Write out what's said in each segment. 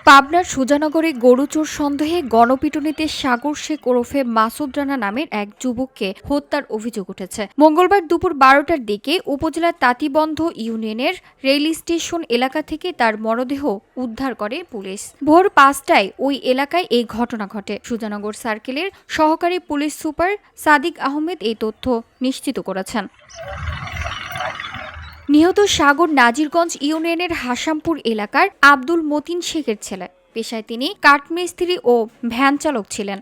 পাবনার সুজানগরে গরু চোর সন্দেহে গণপিটুনিতে সাগর শেখ ওরফে মাসুদ রানা নামের এক যুবককে হত্যার অভিযোগ উঠেছে। মঙ্গলবার দুপুর 12টার দিকে উপজেলার তাঁতিবন্ধ ইউনিয়নের রেল স্টেশন এলাকা থেকে তার মরদেহ উদ্ধার করে পুলিশ। ভোর 5টায় ওই এলাকায় এই ঘটনা ঘটে। সুজানগর সার্কেলের সহকারী পুলিশ সুপার সাদিক আহমেদ এই তথ্য নিশ্চিত করেছেন। নিহত সাগর নাজিরগঞ্জ ইউনিয়নের হাসামপুর এলাকার আব্দুল মতিন শেখের ছেলে। পেশায় তিনি কাঠমিস্ত্রি ও ভ্যান চালক ছিলেন।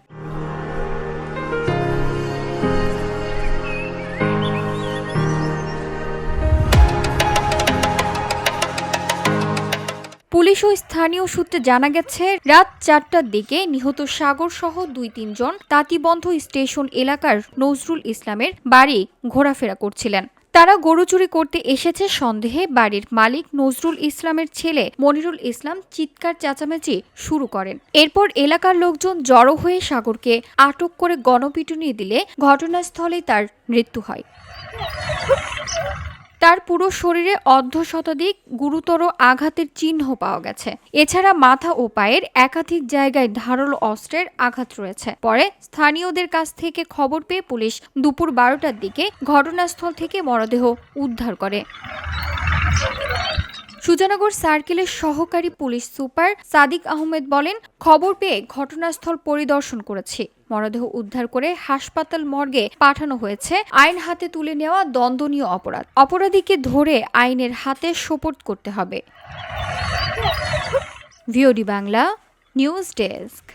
পুলিশ ও স্থানীয় সূত্রে জানা গেছে, রাত 4টার দিকে নিহত সাগর সহ 2-3 জন তাঁতিবন্ধ স্টেশন এলাকার নজরুল ইসলামের বাড়ি ঘোরাফেরা করছিলেন। তারা গরু চুরি করতে এসেছে সন্দেহে বাড়ির মালিক নজরুল ইসলামের ছেলে মনিরুল ইসলাম চিৎকার চেঁচামেচি শুরু করেন। এরপর এলাকার লোকজন জড়ো হয়ে সাগরকে আটক করে গণপিটুনি দিলে ঘটনাস্থলেই তার মৃত্যু হয়। তার পুরো শরীরে অর্ধশতাধিক গুরুতর আঘাতের চিহ্ন পাওয়া গেছে। এছাড়া মাথা ও পায়ের একাধিক জায়গায় ধারালো অস্ত্রের আঘাত রয়েছে। পরে স্থানীয়দের কাছ থেকে খবর পেয়ে পুলিশ দুপুর 12টার দিকে ঘটনাস্থল থেকে মরদেহ উদ্ধার করে। সুজানগর সার্কেলের সহকারী পুলিশ সুপার সাদিক আহমেদ বলেন, খবর পেয়ে ঘটনাস্থল পরিদর্শন করেছি। মরদেহ উদ্ধার করে হাসপাতাল মর্গে পাঠানো হয়েছে। আইন হাতে তুলে নেওয়া দণ্ডনীয় অপরাধ। অপরাধীকে ধরে আইনের হাতে সোপর্দ করতে হবে। VOD Bangla news desk.